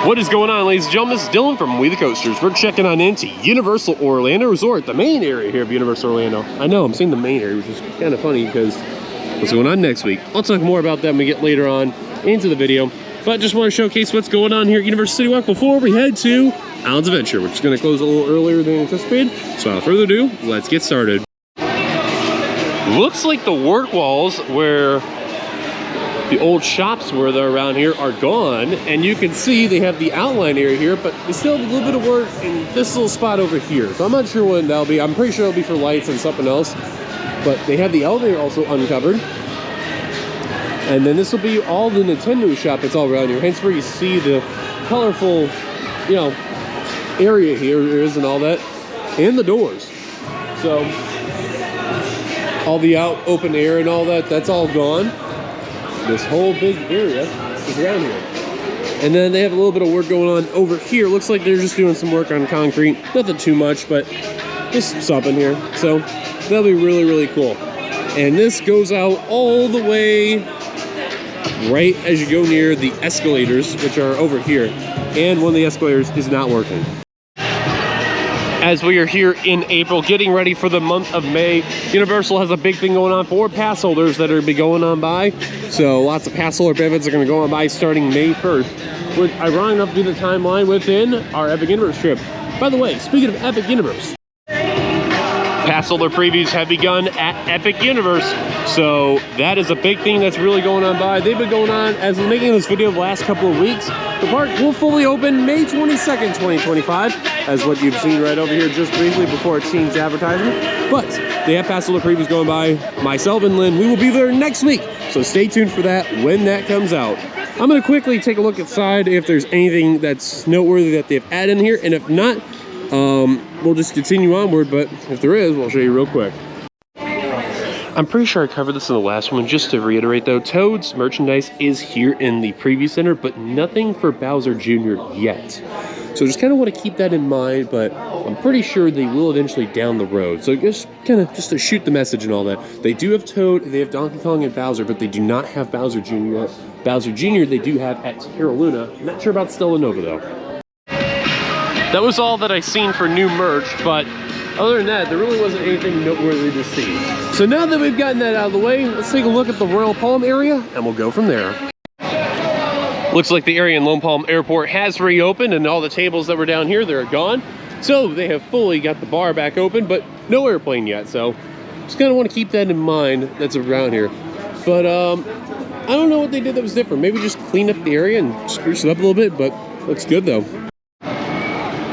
What is going on, ladies and gentlemen? This is Dillon from WeTheCoasters. We're checking on into Universal Orlando Resort, the main area here of Universal Orlando. I know, I'm saying the main area, which is kind of funny because what's going on next week. I'll talk more about that when we get later on into the video. But just want to showcase what's going on here at Universal City Walk before we head to Islands Adventure, which is going to close a little earlier than anticipated. So without further ado, let's get started. Looks like the work walls where the old shops were there around here are gone, and you can see they have the outline area here, but they still have a little bit of work in this little spot over here. So I'm not sure what that'll be. I'm pretty sure it'll be for lights and something else, but they have the elevator also uncovered. And then this will be all the Nintendo shop that's all around here, hence where you see the colorful, you know, area here is and all that, and the doors. So all the open air and all that, that's all gone. This whole big area is around here. And then they have a little bit of work going on over here. Looks like they're just doing some work on concrete. Nothing too much, but just something here. So that'll be really, really cool. And this goes out all the way right as you go near the escalators, which are over here. And one of the escalators is not working. As we are here in April, getting ready for the month of May, Universal has a big thing going on for pass holders that are be going on by. So lots of pass holder benefits are going to go on by starting May 1st. Which ironic enough to be the timeline within our Epic Universe trip. By the way, speaking of Epic Universe, pass holder previews have begun at Epic Universe. So that is a big thing that's really going on by. They've been going on, as we're making this video the last couple of weeks. The park will fully open May 22nd, 2025, as what you've seen right over here just briefly before it changed advertisement. But they have pass holder previews going by. Myself and Lynn, we will be there next week. So stay tuned for that when that comes out. I'm going to quickly take a look inside if there's anything that's noteworthy that they've added in here. And if not, we'll just continue onward. But if there is, we'll show you real quick. I'm pretty sure I covered this in the last one. Just to reiterate though, Toad's merchandise is here in the preview center, but nothing for Bowser Jr. yet. So just kind of want to keep that in mind, but I'm pretty sure they will eventually down the road. So just kind of just to shoot the message and all that. They do have Toad, they have Donkey Kong and Bowser, but they do not have Bowser Jr. yet. Bowser Jr. they do have at Terra Luna. Not sure about Stella Nova though. That was all that I seen for new merch, but other than that, there really wasn't anything noteworthy to see. So now that we've gotten that out of the way, let's take a look at the Royal Palm area, and we'll go from there. Looks like the area in Lone Palm Airport has reopened, and all the tables that were down here, they're gone. So they have fully got the bar back open, but no airplane yet. So just kind of want to keep that in mind that's around here. But I don't know what they did that was different. Maybe just clean up the area and spruce it up a little bit, but looks good though.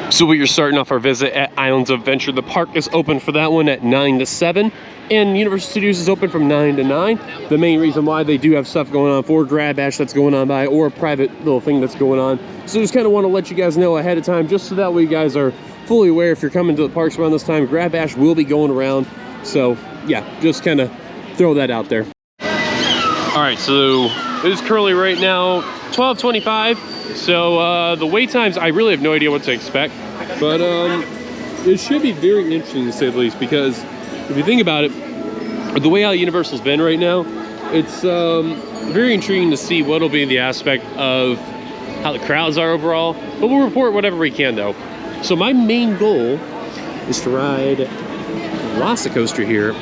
So we are starting off our visit at Islands of Adventure. The park is open for that one at 9 to 7, and Universal Studios is open from 9 to 9. The main reason why they do have stuff going on for Grab Bash that's going on by, or a private little thing that's going on. So just kind of want to let you guys know ahead of time, just so that way you guys are fully aware if you're coming to the parks around this time. Grab Bash will be going around. So yeah, just kind of throw that out there. All right, so it is currently right now 12:25. So the wait times, I really have no idea what to expect, but it should be very interesting to say the least, because if you think about it, the way how Universal's been right now, it's very intriguing to see what'll be the aspect of how the crowds are overall, but we'll report whatever we can though. So my main goal is to ride Velocicoaster here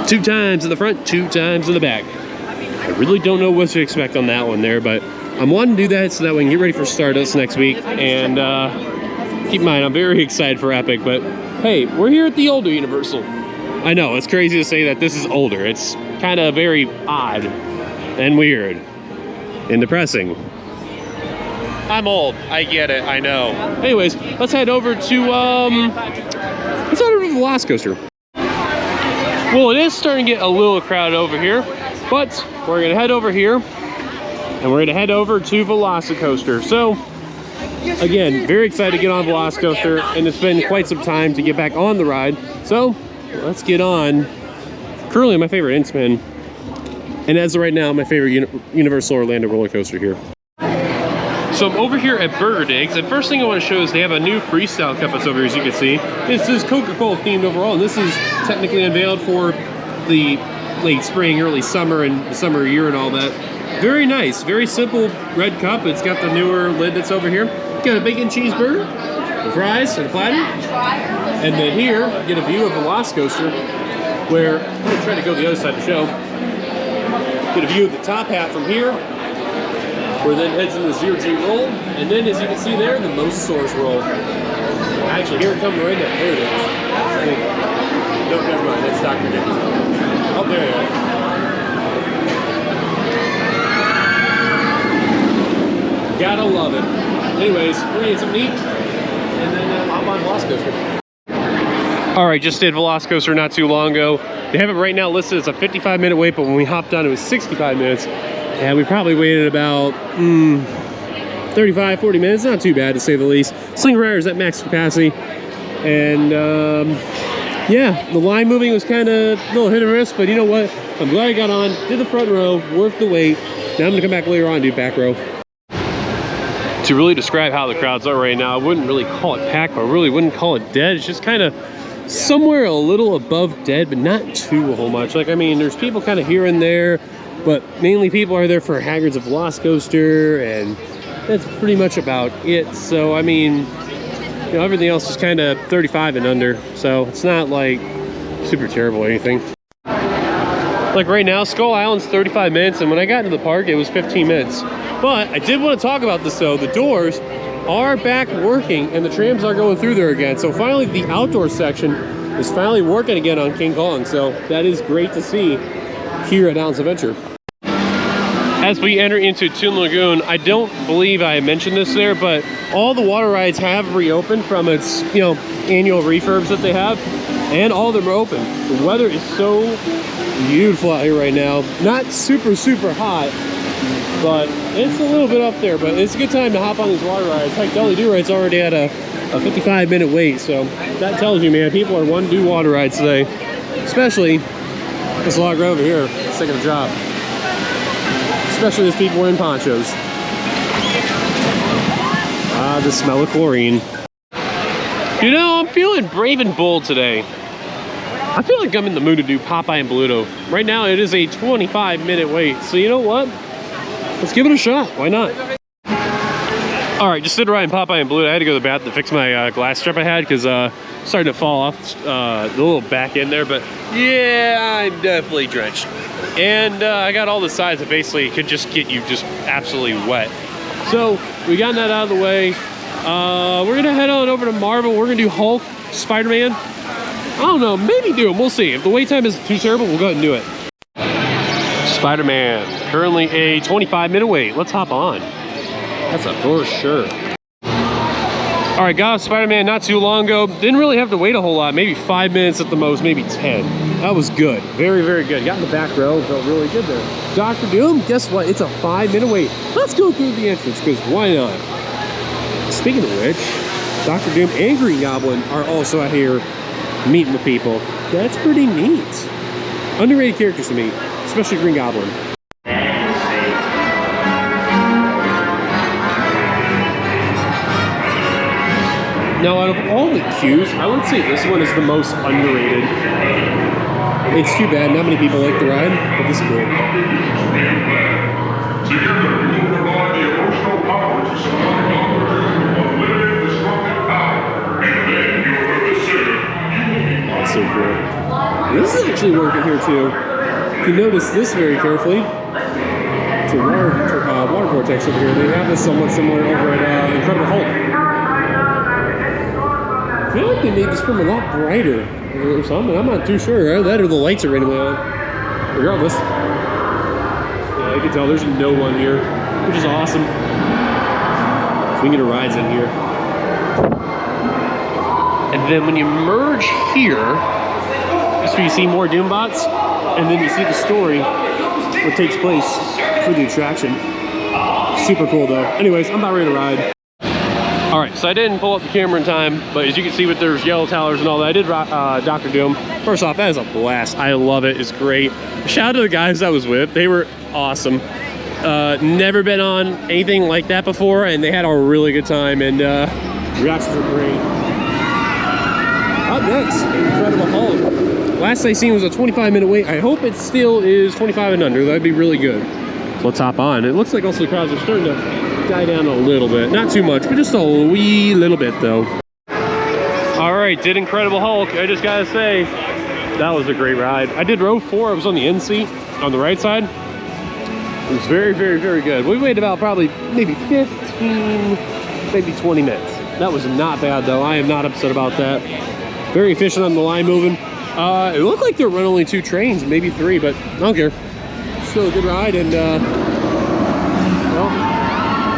2 times in the front, 2 times in the back. I really don't know what to expect on that one there, but I'm wanting to do that so that we can get ready for Stardust next week. And keep in mind, I'm very excited for Epic, but hey, we're here at the older Universal. I know, it's crazy to say that this is older. It's kind of very odd and weird and depressing. I'm old, I get it, I know. Anyways, let's head over to Velocicoaster. Well, it is starting to get a little crowded over here, but we're gonna head over here and we're gonna head over to Velocicoaster. So again, very excited to get on Velocicoaster, and it's been quite some time to get back on the ride. So let's get on. Currently my favorite in-spin, and as of right now, my favorite Universal Orlando roller coaster here. So I'm over here at Burger Digs, and first thing I want to show is they have a new freestyle cup that's over here, as you can see. This is Coca-Cola themed overall, and this is technically unveiled for the late spring, early summer, and the summer year and all that. Very nice, very simple red cup. It's got the newer lid that's over here. Got a bacon cheeseburger, the fries, and a platter. And then here, get a view of Velocicoaster, where I'm gonna try to go the other side of the show. Get a view of the top hat from here, where then heads into the 0G roll, and then as you can see there, the Mosasaurus roll. Actually, here it comes right now. There it is. No, never mind. That's Dr. Dickens. Oh, there it is. Gotta love it. Anyways, we're gonna eat something to eat, and then hop on Velocicoaster. All right, just did Velocicoaster not too long ago. They have it right now listed as a 55-minute wait, but when we hopped on, it was 65 minutes. And we probably waited about 35, 40 minutes. Not too bad, to say the least. Slinger Rider is at max capacity. And yeah, the line moving was kind of a little hit or miss, but you know what? I'm glad I got on, did the front row, worked the wait. Now I'm gonna come back later on and do back row. To really describe how the crowds are right now, I wouldn't really call it packed, but I really wouldn't call it dead. It's just kind of somewhere a little above dead, but not too a whole much. Like, I mean, there's people kind of here and there, but mainly people are there for Hagrid's of Velocicoaster, and that's pretty much about it. So, I mean, you know, everything else is kind of 35 and under, so it's not like super terrible or anything. Like right now, Skull Island's 35 minutes, and when I got into the park, it was 15 minutes. But I did want to talk about this though. The doors are back working, and the trams are going through there again. So finally, the outdoor section is finally working again on King Kong. So that is great to see here at Allen's Adventure. As we enter into Toon Lagoon, I don't believe I mentioned this there, but all the water rides have reopened from its, you know, annual refurbs that they have, and all of them are open. The weather is so beautiful out here right now. Not super, super hot, but it's a little bit up there, but it's a good time to hop on these water rides. Heck, Dolly Do Ride's already at a 55-minute wait, so that tells you, man, people are wanting to do water rides today. Especially this log over here, sick of the job. Especially those people wearing ponchos. Ah, the smell of chlorine. You know, I'm feeling brave and bold today. I feel like I'm in the mood to do Popeye and Bluto. Right now, it is a 25-minute wait, so you know what? Let's give it a shot. Why not? All right, just stood riding Popeye and Bluto. I had to go to the bathroom to fix my glass strip I had because started to fall off the little back end there. But yeah, I'm definitely drenched. And I got all the sides that basically could just get you just absolutely wet. So we got that out of the way. We're gonna head on over to Marvel. We're gonna do Hulk, Spider-Man. I don't know, maybe do them. We'll see. If the wait time isn't too terrible, we'll go ahead and do it. Spider-Man, currently a 25-minute wait. Let's hop on. That's a for sure. All right, got Spider-Man not too long ago. Didn't really have to wait a whole lot, maybe 5 minutes at the most, maybe 10. That was good, very, very good. Got in the back row, felt really good there. Dr. Doom, guess what? It's a 5-minute wait. Let's go through the entrance, because why not? Speaking of which, Dr. Doom and Green Goblin are also out here meeting the people. That's pretty neat. Underrated characters to me, especially Green Goblin. Now, out of all the queues, I would say this one is the most underrated. It's too bad not many people like the ride, but this is cool. That's so cool. This is actually working here too. You can notice this very carefully. It's a water vortex over here. They have this somewhat similar over at Incredible Hulk. I feel like they made this room a lot brighter or something. I'm not too sure. That or the lights are randomly on. Regardless. Yeah, you can tell there's no one here, which is awesome. So we can get a rides in here. And then when you merge here, that's where you see more Doombots, and then you see the story, what takes place for the attraction. Super cool though. Anyways, I'm about ready to ride. All right, so I didn't pull up the camera in time, but as you can see with there's yellow towers and all that, I did Dr. Doom. First off, that is a blast. I love it, it's great. Shout out to the guys I was with, they were awesome. Never been on anything like that before, and they had a really good time, and reactions were great. Up next, Incredible Hulk. Last I seen was a 25-minute wait. I hope it still is 25 and under, that'd be really good. let's hop on. It looks like also the crowds are starting to die down a little bit. Not too much, but just a wee little bit though. All right, did Incredible Hulk. I just gotta say, that was a great ride. I did row 4. I was on the end seat on the right side. It was very, very, very good. We waited about probably maybe 15, maybe 20 minutes. That was not bad though. I am not upset about that. Very efficient on the line moving. It looked like they were running only 2 trains, maybe 3, but I don't care. Still a good ride, and well,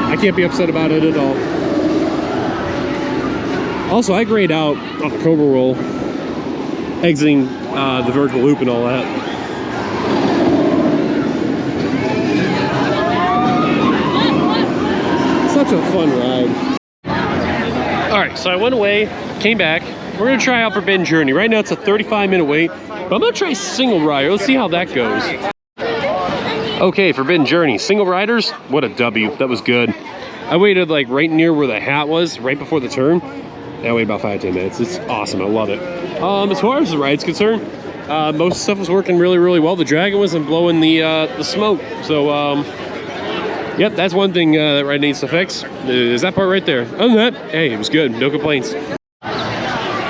I can't be upset about it at all. Also, I grayed out on the Cobra Roll, exiting the vertical loop and all that. Such a fun ride. All right, so I went away, came back. We're gonna try out for Bend Journey. Right now it's a 35-minute wait, but I'm gonna try single rider. Let's see how that goes. Okay, for Bend Journey, single riders, what a W. That was good. I waited like right near where the hat was, right before the turn. I waited about 5 to 10 minutes. It's awesome, I love it. As far as the ride's concerned, most stuff was working really, really well. The Dragon wasn't blowing the smoke, so yep, that's one thing that ride needs to fix, is that part right there. Other than that, hey, it was good, no complaints.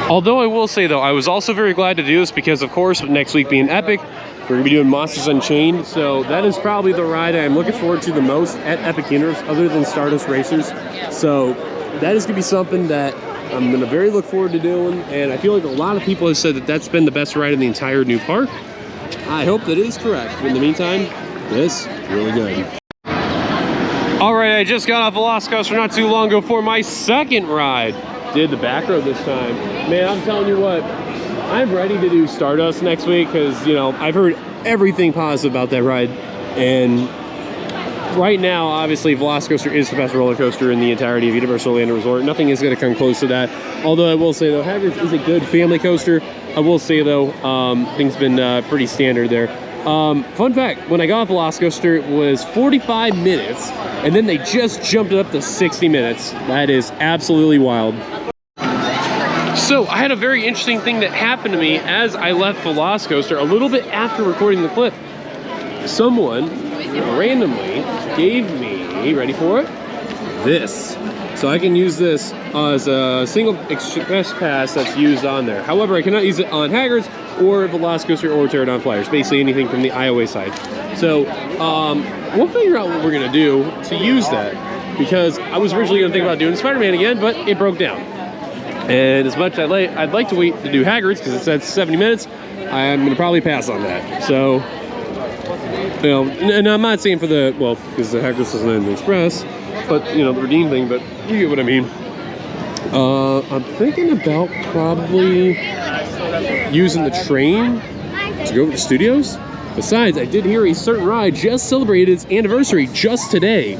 Although I will say though, I was also very glad to do this because of course, next week being Epic, we're gonna be doing Monsters Unchained, so that is probably the ride I'm looking forward to the most at Epic Universe, other than Stardust Racers. So that is gonna be something that I'm gonna very look forward to doing, and I feel like a lot of people have said that that's been the best ride in the entire new park. I hope that is correct. But in the meantime, this is really good. All right, I just got off Velocicoaster not too long ago for my second ride. Did the back road this time. Man, I'm telling you what, I'm ready to do Stardust next week because, you know, I've heard everything positive about that ride, and right now, obviously, Velocicoaster is the best roller coaster in the entirety of Universal Orlando Resort. Nothing is going to come close to that. Although I will say, though, Hagrid's is a good family coaster. I will say, though, things been pretty standard there. Fun fact, when I got off Velocicoaster, it was 45 minutes, and then they just jumped it up to 60 minutes. That is absolutely wild. So, I had a very interesting thing that happened to me as I left Velocicoaster a little bit after recording the clip. Someone randomly gave me, ready for it? This. So I can use this as a single express pass that's used on there. However, I cannot use it on Hagrid's or Velocicoaster or Pterodon Flyers, basically anything from the IOA side. So we'll figure out what we're gonna do to use that, because I was originally gonna think about doing Spider-Man again, but it broke down. And as much as I'd like to wait to do Hagrid's, because it says 70 minutes, I'm gonna probably pass on that. So, you know, and I'm not saying for the, well, because the Hagrid's isn't in the Express, but, you know, the redeem thing, but you get what I mean. I'm thinking about probably using the train to go to the studios. Besides, I did hear a certain ride just celebrated its anniversary just today.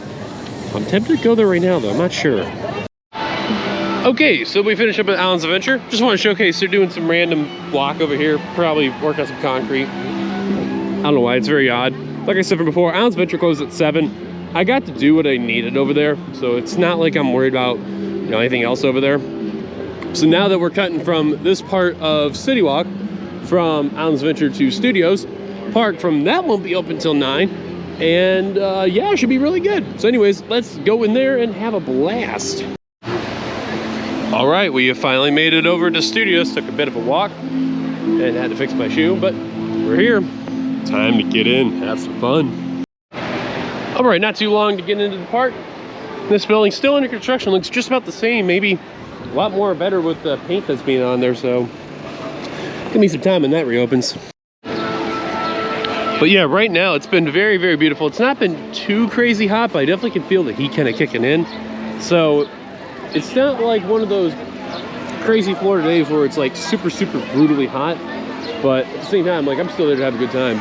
I'm tempted to go there right now, though. I'm not sure. Okay, so we finished up at Alan's Adventure. Just want to showcase they're doing some random block over here. Probably work on some concrete. I don't know why, it's very odd. Like I said from before, Alan's Adventure closed at 7. I got to do what I needed over there, so it's not like I'm worried about, you know, anything else over there. So now that we're cutting from this part of City Walk, from Alan's Adventure to Studios, park from that won't be open until 9. And yeah, it should be really good. So anyways, let's go in there and have a blast. All right, we have finally made it over to Studios. Took a bit of a walk and had to fix my shoe, but we're here. Time to get in, have some fun. All right, not too long to get into the park. This building's still under construction, looks just about the same, maybe a lot more better with the paint that's being on there, so give me some time when that reopens. But yeah, right now it's been very, very beautiful. It's not been too crazy hot, but I definitely can feel the heat kind of kicking in. So it's not like one of those crazy Florida days where it's like super, super brutally hot. But at the same time, like, I'm still there to have a good time.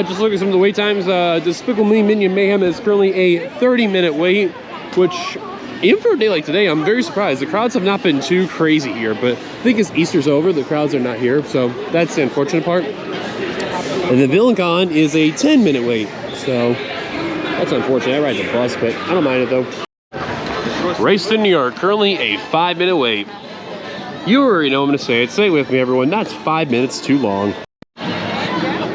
Just look at some of the wait times. Despicable Me Minion Mayhem is currently a 30-minute wait, which, even for a day like today, I'm very surprised. The crowds have not been too crazy here, but I think as Easter's over, the crowds are not here, so that's the unfortunate part. And the VillainCon is a 10-minute wait, so that's unfortunate. That ride's a bus, but I don't mind it, though. Race to New York, currently a 5-minute wait. You already know I'm going to say it. Say it with me, everyone. That's 5 minutes too long.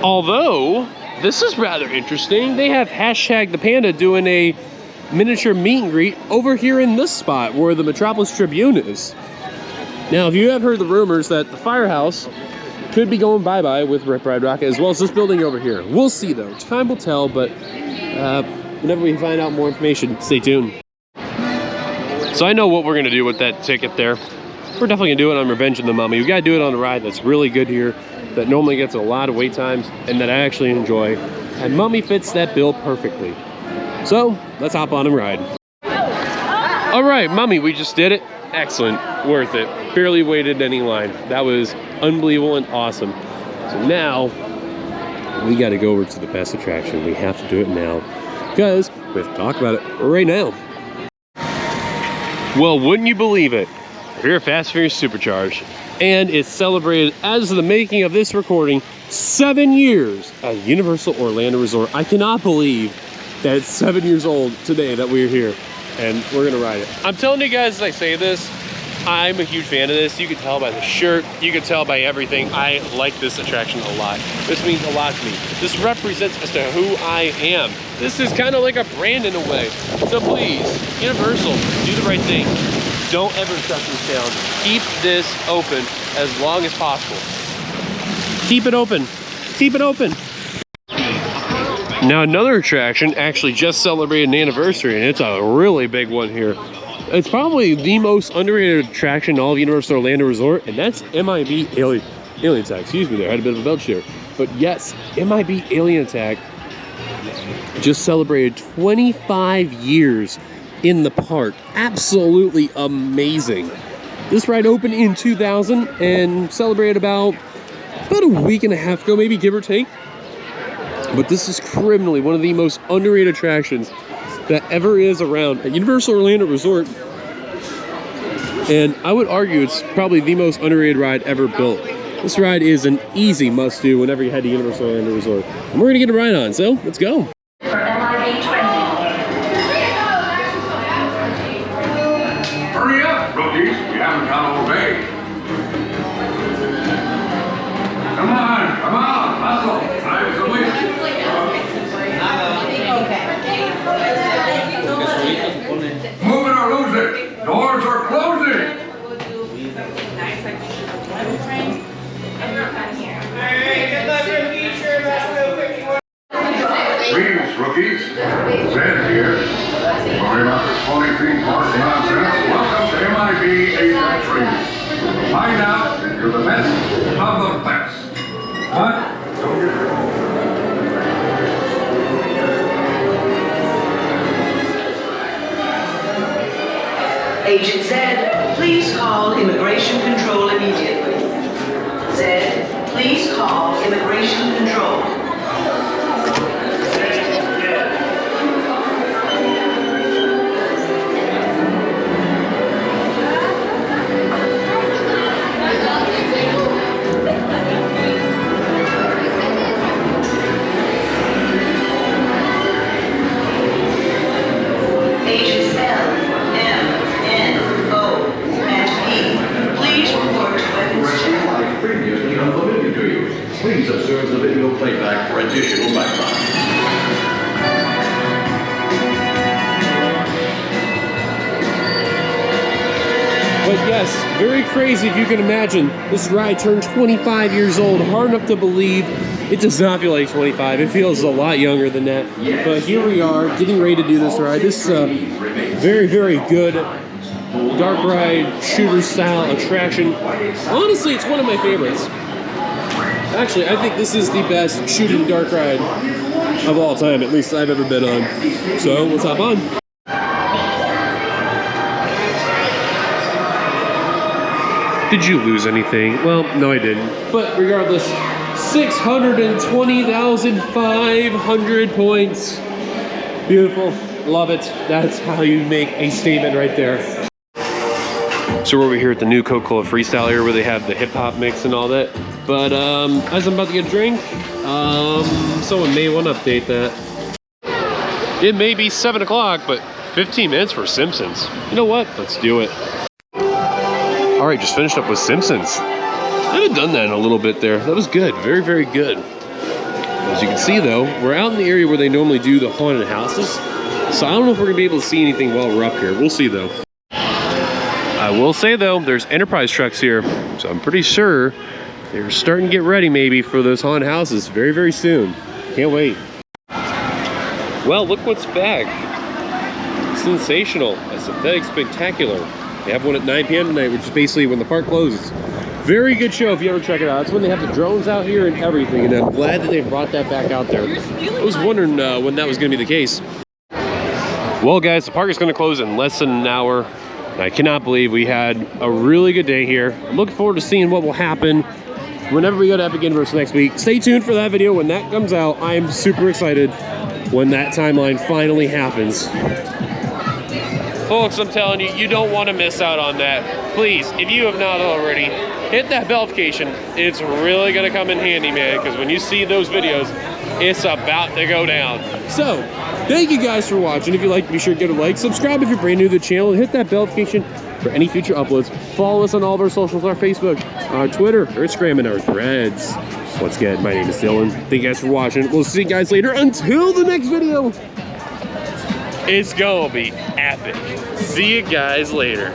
Although, this is rather interesting. They have hashtag the Panda doing a miniature meet and greet over here in this spot where the Metropolis Tribune is. Now, if you have heard the rumors that the firehouse could be going bye-bye with Rip Ride Rocket, as well as this building over here. We'll see though, time will tell, but whenever we find out more information, stay tuned. So I know what we're gonna do with that ticket there. We're definitely gonna do it on Revenge of the Mummy. We gotta do it on a ride that's really good here, that normally gets a lot of wait times, and that I actually enjoy. And Mummy fits that bill perfectly. So, let's hop on and ride. All right, Mummy, we just did it. Excellent, worth it. Barely waited any line. That was unbelievable and awesome. So now, we gotta go over to the best attraction. We have to do it now, because we have to talk about it right now. Well, wouldn't you believe it? We're here at Fast and Furious Supercharged, and it's celebrated as of the making of this recording 7 years at Universal Orlando Resort. I cannot believe that it's 7 years old today that we're here, and we're gonna ride it. I'm telling you guys, as I say this, I'm a huge fan of this. You can tell by the shirt, you can tell by everything. I like this attraction a lot. This means a lot to me. This represents as to who I am. This is kind of like a brand in a way. So please, Universal, do the right thing. Don't ever shut this down. Keep this open as long as possible. Keep it open. Keep it open. Now another attraction actually just celebrated an anniversary, and it's a really big one here. It's probably the most underrated attraction in all of Universal Orlando Resort, and that's MIB Alien Attack. Excuse me there, I had a bit of a belch there. But yes, MIB Alien Attack just celebrated 25 years in the park. Absolutely amazing. This ride opened in 2000 and celebrated about a week and a half ago, maybe, give or take. But this is criminally one of the most underrated attractions that ever is around at Universal Orlando Resort. And I would argue it's probably the most underrated ride ever built. This ride is an easy must-do whenever you head to Universal Orlando Resort. And we're gonna get a ride on, so let's go. Hurry up, rookies. We haven't gone all day. Come on, hustle. Time's the least. Move it or lose it. Doors are closing. Greetings, rookies. Zed here. Sorry about this funny theme park nonsense. Welcome to MIB anniversaries. Find out if you're the best of the best. But don't get hurt. Agent Zed, please call Immigration Control immediately. Zed, please call Immigration Control. Agents L, M, N, O, and P, please report to weapons check. Like previously on the video to you. Please observe the video playback for additional background. But yes, very crazy if you can imagine. This ride turned 25 years old. Hard enough to believe. It does not feel like 25. It feels a lot younger than that. But here we are, getting ready to do this ride. This is a very, very good dark ride, shooter style attraction. Honestly, it's one of my favorites. Actually, I think this is the best shooting dark ride of all time, at least I've ever been on. So let's hop on. Did you lose anything? Well, no, I didn't. But regardless, 620,500 points. Beautiful. Love it. That's how you make a statement right there. So we're over here at the new Coca-Cola Freestyle here where they have the hip-hop mix and all that. But as I'm about to get a drink, someone may want to update that. It may be 7 o'clock, but 15 minutes for Simpsons. You know what? Let's do it. All right, just finished up with Simpsons. I haven't done that in a little bit there. That was good. Very, very good. As you can see though, we're out in the area where they normally do the haunted houses. So I don't know if we're gonna be able to see anything while we're up here. We'll see though. I will say though, there's Enterprise trucks here. So I'm pretty sure they're starting to get ready maybe for those haunted houses very, very soon. Can't wait. Well, look what's back. Sensational, a synthetic spectacular. They have one at 9 p.m. tonight, which is basically when the park closes. Very good show if you ever check it out. That's when they have the drones out here and everything, and I'm glad that they brought that back out there. I was wondering when that was going to be the case. Well, guys, the park is going to close in less than an hour. I cannot believe we had a really good day here. I'm looking forward to seeing what will happen whenever we go to Epic Universe next week. Stay tuned for that video when that comes out. I am super excited when that timeline finally happens. Folks, I'm telling you, you don't want to miss out on that. Please, if you have not already, hit that bell notification. It's really going to come in handy, man, because when you see those videos, it's about to go down. So, thank you guys for watching. If you like, be sure to give a like. Subscribe if you're brand new to the channel, and hit that bell notification for any future uploads. Follow us on all of our socials, our Facebook, our Twitter, our Instagram, and our Threads. Once again, my name is Dylan. Thank you guys for watching. We'll see you guys later. Until the next video, it's gonna be epic. See you guys later.